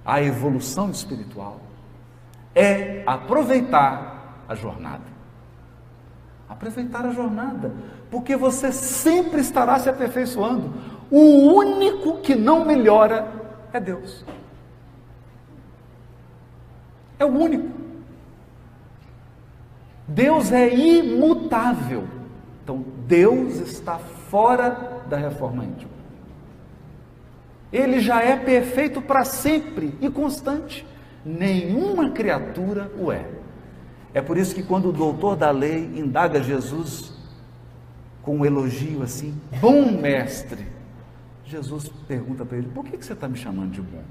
a evolução espiritual é aproveitar a jornada. Aproveitar a jornada, porque você sempre estará se aperfeiçoando. O único que não melhora é Deus. É o único. Deus é imutável. Então, Deus está fora da reforma íntima. Ele já é perfeito para sempre e constante. Nenhuma criatura o é. É por isso que quando o doutor da lei indaga Jesus com um elogio assim, bom mestre, Jesus pergunta para ele, por que você está me chamando de bom?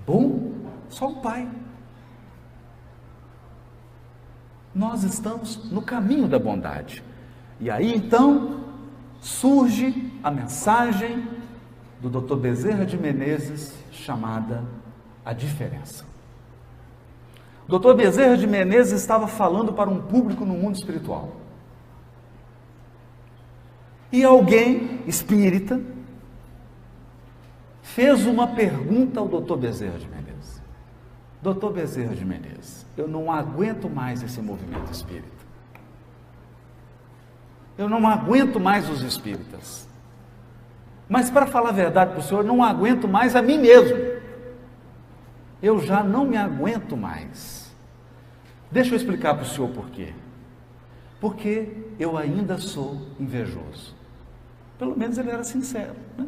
Bom? Só o Pai. Nós estamos no caminho da bondade. E aí então surge a mensagem do Dr. Bezerra de Menezes chamada A Diferença. O Dr. Bezerra de Menezes estava falando para um público no mundo espiritual. E alguém espírita fez uma pergunta ao Dr. Bezerra de Menezes. Dr. Bezerra de Menezes, eu não aguento mais esse movimento espírita. Eu não aguento mais os espíritas. Mas para falar a verdade para o senhor, eu não aguento mais a mim mesmo. Eu já não me aguento mais. Deixa eu explicar para o senhor por quê. Porque eu ainda sou invejoso. Pelo menos ele era sincero, né?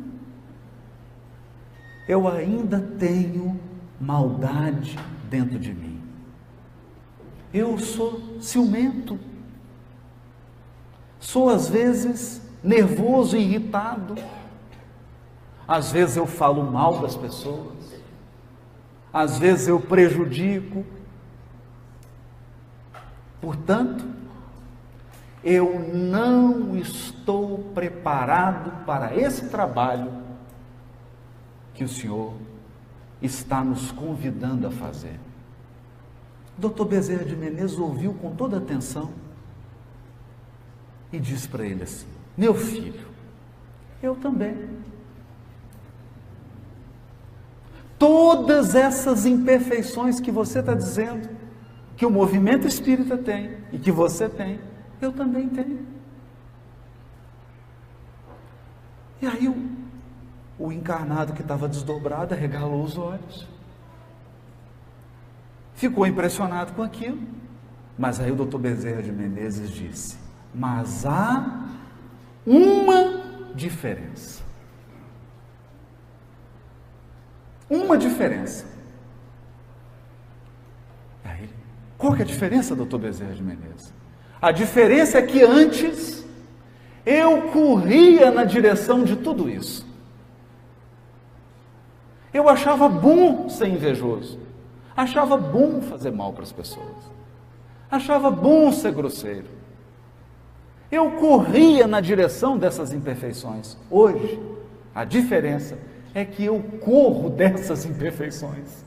Eu ainda tenho maldade dentro de mim. Eu sou ciumento. Sou às vezes nervoso e irritado. Às vezes eu falo mal das pessoas. Às vezes eu prejudico. Portanto, eu não estou preparado para esse trabalho que o Senhor está nos convidando a fazer. Dr. Bezerra de Menezes ouviu com toda atenção e disse para ele assim, meu filho, eu também. Todas essas imperfeições que você está dizendo, que o movimento espírita tem e que você tem, eu também tenho. E aí o encarnado que estava desdobrado arregalou os olhos. Ficou impressionado com aquilo. Mas aí o doutor Bezerra de Menezes disse, mas há uma diferença. Uma diferença. Aí, qual que é a diferença, doutor Bezerra de Menezes? A diferença é que antes eu corria na direção de tudo isso. Eu achava bom ser invejoso. Achava bom fazer mal para as pessoas. Achava bom ser grosseiro. Eu corria na direção dessas imperfeições. Hoje, a diferença é que eu corro dessas imperfeições.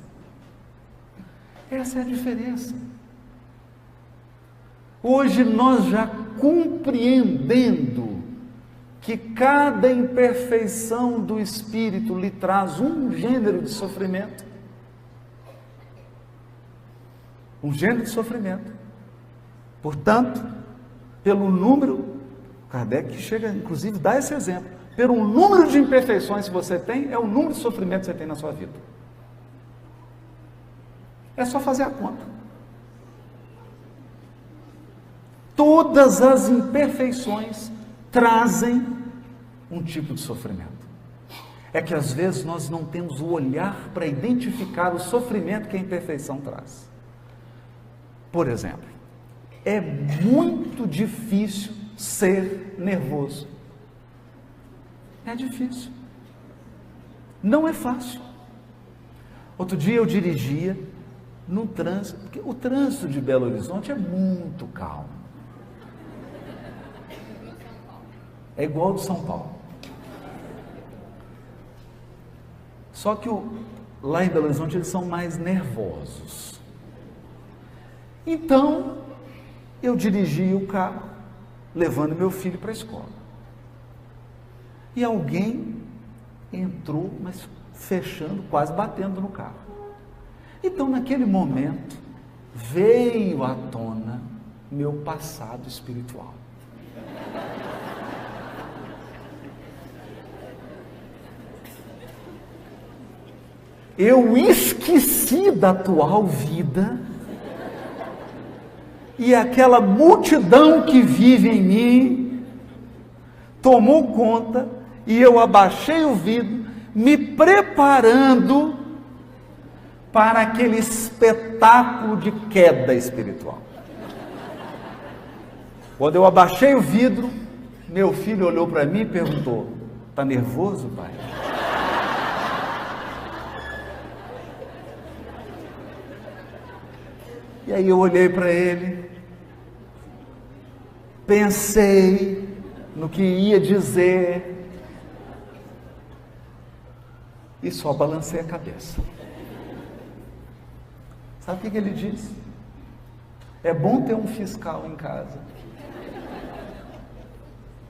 Essa é a diferença. Hoje nós já compreendendo que cada imperfeição do espírito lhe traz um gênero de sofrimento. Um gênero de sofrimento. Portanto, pelo número, Kardec chega inclusive a dar esse exemplo, pelo número de imperfeições que você tem, é o número de sofrimento que você tem na sua vida. É só fazer a conta. Todas as imperfeições trazem um tipo de sofrimento. É que às vezes nós não temos o olhar para identificar o sofrimento que a imperfeição traz. Por exemplo, é muito difícil ser nervoso. É difícil. Não é fácil. Outro dia eu dirigia no trânsito, porque o trânsito de Belo Horizonte é muito calmo. É igual ao de São Paulo. Só que lá em Belo Horizonte eles são mais nervosos. Então, eu dirigi o carro, levando meu filho para a escola. E alguém entrou, mas fechando, quase batendo no carro. Então, naquele momento, veio à tona meu passado espiritual. Eu esqueci da atual vida e aquela multidão que vive em mim tomou conta e eu abaixei o vidro, me preparando para aquele espetáculo de queda espiritual. Quando eu abaixei o vidro, meu filho olhou para mim e perguntou: "Tá nervoso, pai?" E aí eu olhei para ele, pensei no que ia dizer e só balancei a cabeça. Sabe o que ele disse? É bom ter um fiscal em casa.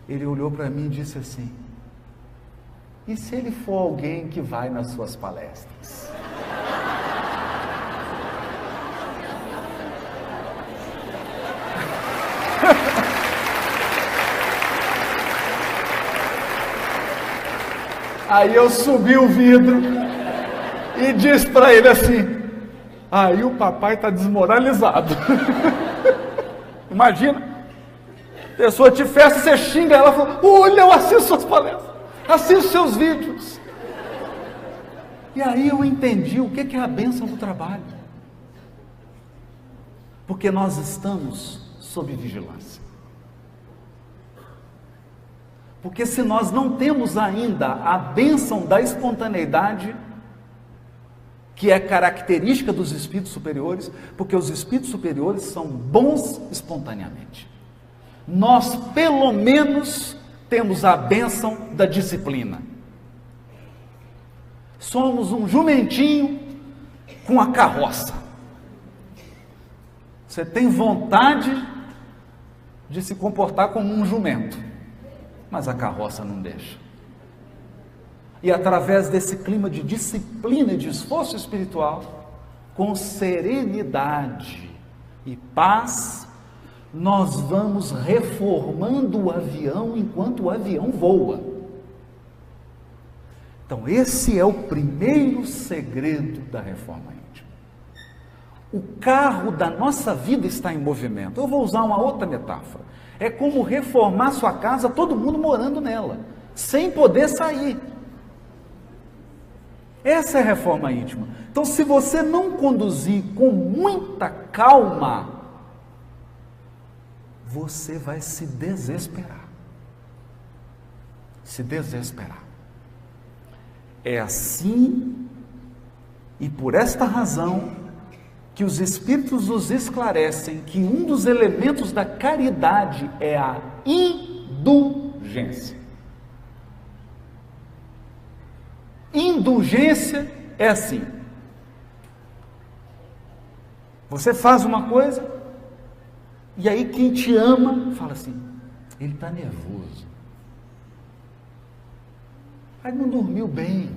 Ele olhou para mim e disse assim: "E se ele for alguém que vai nas suas palestras?" Aí eu subi o vidro e disse para ele assim: "Aí o papai está desmoralizado." Imagina, a pessoa te festa, você xinga ela, fala: "Olha, eu assisto suas palestras, assisto seus vídeos." E aí eu entendi o que é a bênção do trabalho. Porque nós estamos sob vigilância. Porque se nós não temos ainda a bênção da espontaneidade, que é característica dos espíritos superiores, porque os espíritos superiores são bons espontaneamente. Nós, pelo menos, temos a bênção da disciplina. Somos um jumentinho com a carroça. Você tem vontade de se comportar como um jumento, mas a carroça não deixa. E através desse clima de disciplina e de esforço espiritual, com serenidade e paz, nós vamos reformando o avião enquanto o avião voa. Então esse é o primeiro segredo da reforma íntima. O carro da nossa vida está em movimento. Eu vou usar uma outra metáfora. É como reformar sua casa, todo mundo morando nela, sem poder sair. Essa é a reforma íntima. Então, se você não conduzir com muita calma, você vai se desesperar. Se desesperar. É assim e por esta razão que os Espíritos nos esclarecem que um dos elementos da caridade é a indulgência. Indulgência é assim: você faz uma coisa, e aí quem te ama fala assim: ele está nervoso, aí não dormiu bem,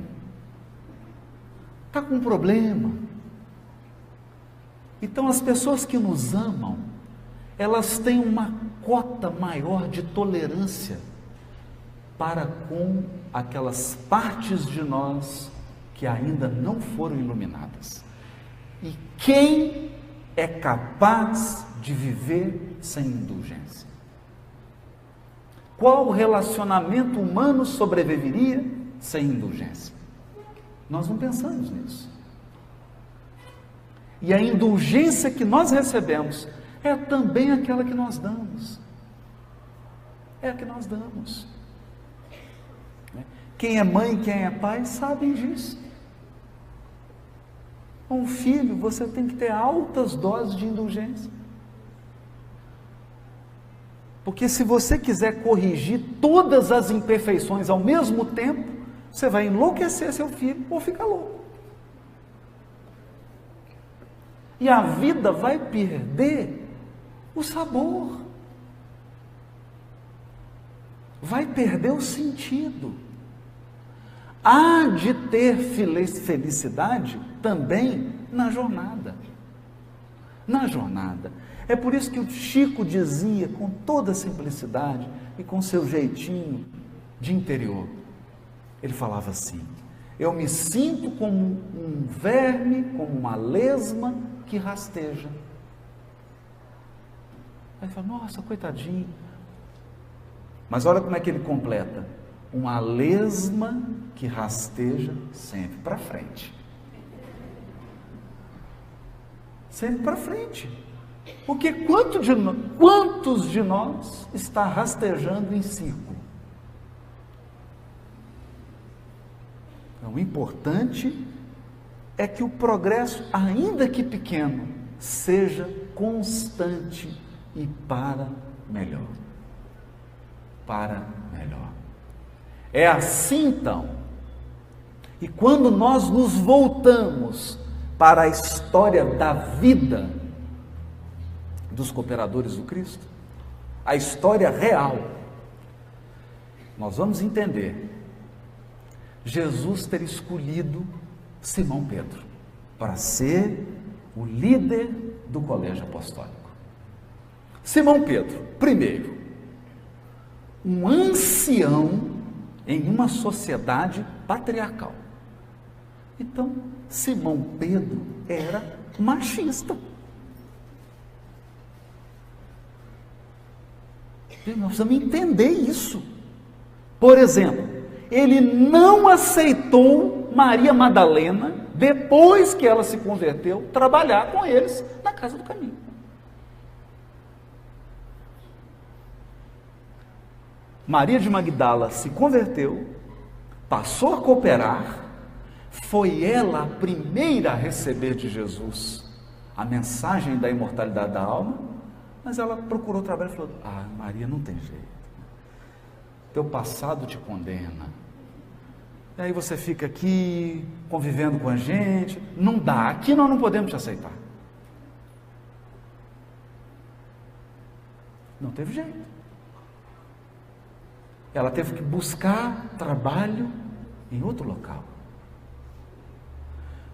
está com um problema. Então as pessoas que nos amam, elas têm uma cota maior de tolerância para com aquelas partes de nós que ainda não foram iluminadas. E quem é capaz de viver sem indulgência? Qual relacionamento humano sobreviveria sem indulgência? Nós não pensamos nisso. E a indulgência que nós recebemos é também aquela que nós damos. É a que nós damos. Quem é mãe, quem é pai, sabem disso. Com um filho, você tem que ter altas doses de indulgência. Porque se você quiser corrigir todas as imperfeições ao mesmo tempo, você vai enlouquecer seu filho ou ficar louco. E a vida vai perder o sabor. Vai perder o sentido. há de ter felicidade também na jornada. Na jornada. É por isso que o Chico dizia, com toda a simplicidade e com seu jeitinho de interior, ele falava assim: eu me sinto como um verme, como uma lesma que rasteja. Aí fala, nossa, coitadinho. Mas olha como é que ele completa: uma lesma que rasteja sempre para frente. Sempre para frente. Porque quantos de nós está rastejando em círculo? Então, o importante é que o progresso, ainda que pequeno, seja constante e para melhor. Para melhor. É assim então. E quando nós nos voltamos para a história da vida dos cooperadores do Cristo, a história real, nós vamos entender Jesus ter escolhido Simão Pedro para ser o líder do colégio apostólico. Simão Pedro, primeiro, um ancião em uma sociedade patriarcal. Então, Simão Pedro era machista. Nós precisamos entender isso. Por exemplo, ele não aceitou Maria Madalena, depois que ela se converteu, trabalhar com eles na casa do caminho. Maria de Magdala se converteu, passou a cooperar, foi ela a primeira a receber de Jesus a mensagem da imortalidade da alma. Mas ela procurou trabalho e falou: Maria, não tem jeito, teu passado te condena, e aí você fica aqui convivendo com a gente, não dá, aqui nós não podemos te aceitar. Não teve jeito, ela teve que buscar trabalho em outro local.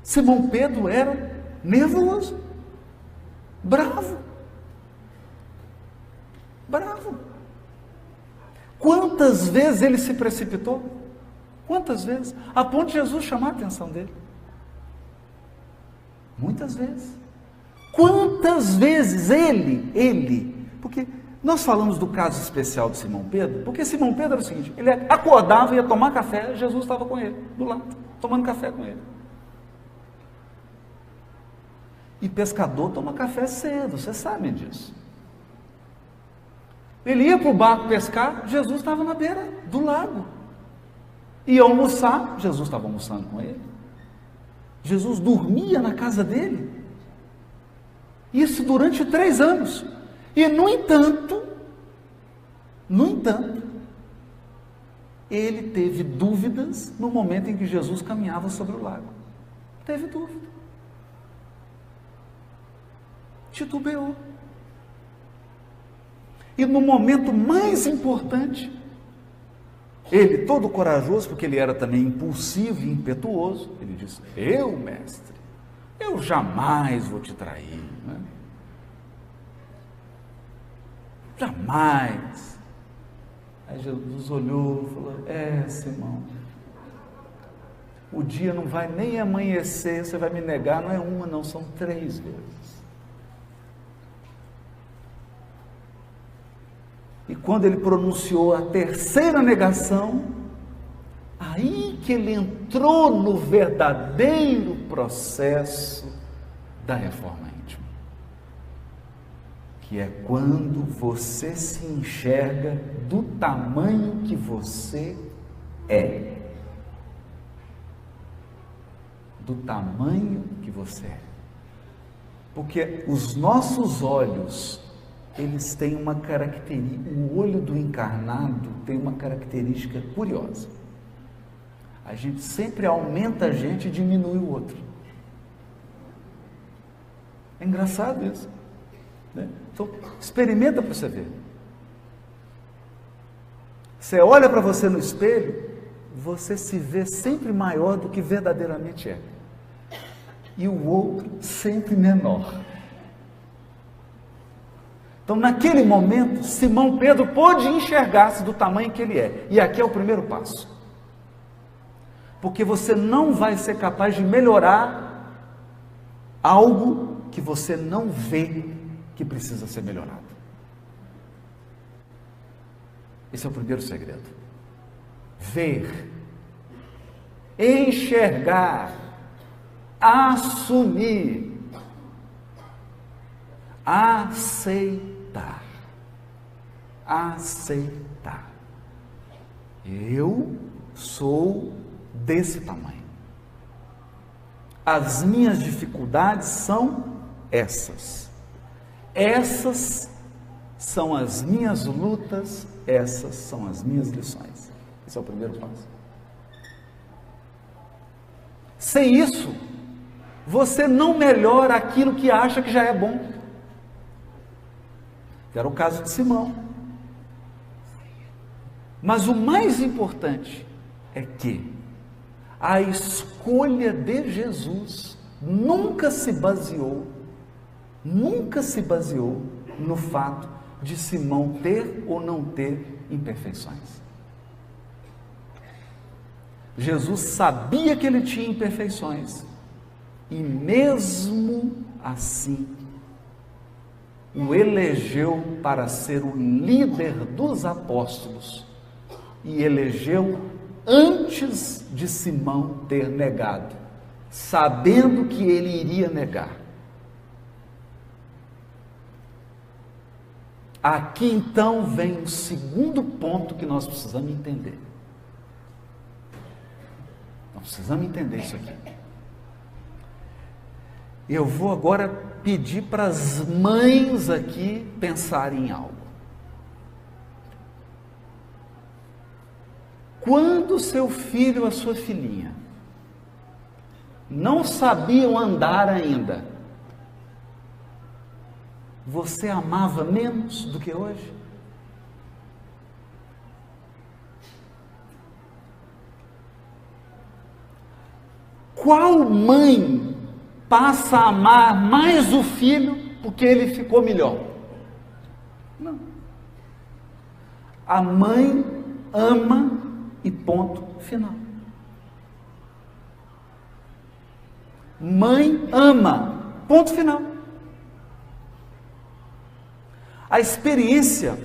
Simão Pedro era nervoso, bravo. Quantas vezes ele se precipitou? Quantas vezes? A ponto de Jesus chamar a atenção dele. Muitas vezes. Quantas vezes ele, porque nós falamos do caso especial de Simão Pedro, porque Simão Pedro era o seguinte: ele acordava e ia tomar café, Jesus estava com ele, do lado, tomando café com ele. E pescador toma café cedo, vocês sabem disso. Ele ia para o barco pescar, Jesus estava na beira do lago. Ia almoçar, Jesus estava almoçando com ele. Jesus dormia na casa dele. Isso durante 3 anos. E no entanto, ele teve dúvidas no momento em que Jesus caminhava sobre o lago. Teve dúvida. Titubeou. E no momento mais importante, ele, todo corajoso, porque ele era também impulsivo e impetuoso, ele disse: eu, mestre, eu jamais vou te trair, né? Jamais. Aí Jesus olhou e falou: Simão, o dia não vai nem amanhecer, você vai me negar, não é uma, não, são 3 vezes. E quando ele pronunciou a 3ª negação, aí que ele entrou no verdadeiro processo da reforma íntima, que é quando você se enxerga do tamanho que você é. Do tamanho que você é. Porque os nossos olhos, eles têm uma característica, o olho do encarnado tem uma característica curiosa. A gente sempre aumenta a gente e diminui o outro. É engraçado isso, né? Então, experimenta para você ver. Você olha para você no espelho, você se vê sempre maior do que verdadeiramente é. E o outro sempre menor. Então, naquele momento, Simão Pedro pôde enxergar-se do tamanho que ele é. E aqui é o primeiro passo. Porque você não vai ser capaz de melhorar algo que você não vê que precisa ser melhorado. Esse é o primeiro segredo. Ver, enxergar, assumir, aceitar. Aceitar. Eu sou desse tamanho. As minhas dificuldades são essas. Essas são as minhas lutas, essas são as minhas lições. Esse é o primeiro passo. Sem isso, você não melhora aquilo que acha que já é bom. Era o caso de Simão. Mas o mais importante é que a escolha de Jesus nunca se baseou no fato de Simão ter ou não ter imperfeições. Jesus sabia que ele tinha imperfeições e mesmo assim o elegeu para ser o líder dos apóstolos e elegeu antes de Simão ter negado, sabendo que ele iria negar. Aqui então vem o segundo ponto que nós precisamos entender. Nós precisamos entender isso aqui. Eu vou agora pedir para as mães aqui pensarem em algo. Quando seu filho ou a sua filhinha não sabiam andar ainda, você amava menos do que hoje? Qual mãe passa a amar mais o filho porque ele ficou melhor? Não. A mãe ama e ponto final. Mãe ama, ponto final. A experiência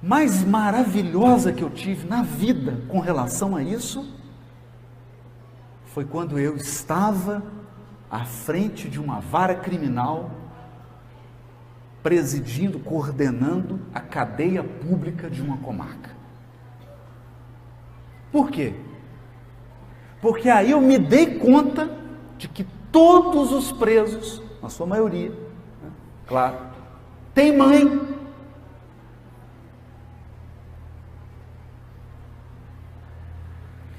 mais maravilhosa que eu tive na vida com relação a isso foi quando eu estava à frente de uma vara criminal, presidindo, coordenando a cadeia pública de uma comarca. Por quê? Porque aí eu me dei conta de que todos os presos, na sua maioria, né, claro, têm mãe.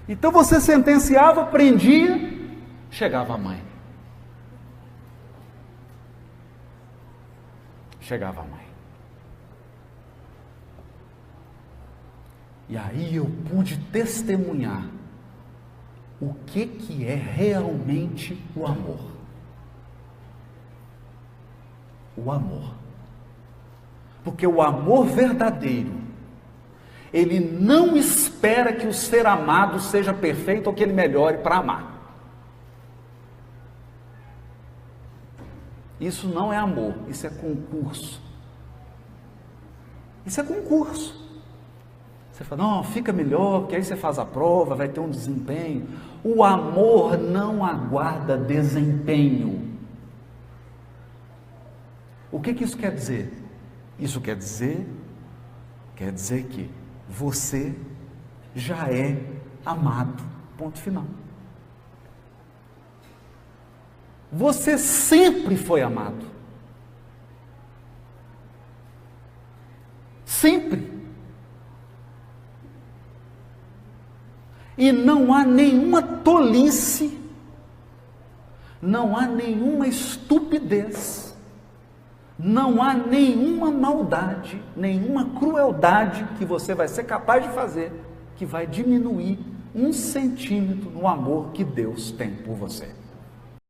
Então você sentenciava, prendia, chegava a mãe. Chegava a mãe. E aí eu pude testemunhar o que é realmente o amor. O amor. Porque o amor verdadeiro, ele não espera que o ser amado seja perfeito ou que ele melhore para amar. Isso não é amor, isso é concurso. Isso é concurso. Você fala, não, fica melhor, porque aí você faz a prova, vai ter um desempenho. O amor não aguarda desempenho. O que isso quer dizer? Isso quer dizer que você já é amado, ponto final. Você sempre foi amado. Sempre. E não há nenhuma tolice, não há nenhuma estupidez, não há nenhuma maldade, nenhuma crueldade que você vai ser capaz de fazer que vai diminuir 1 centímetro no amor que Deus tem por você.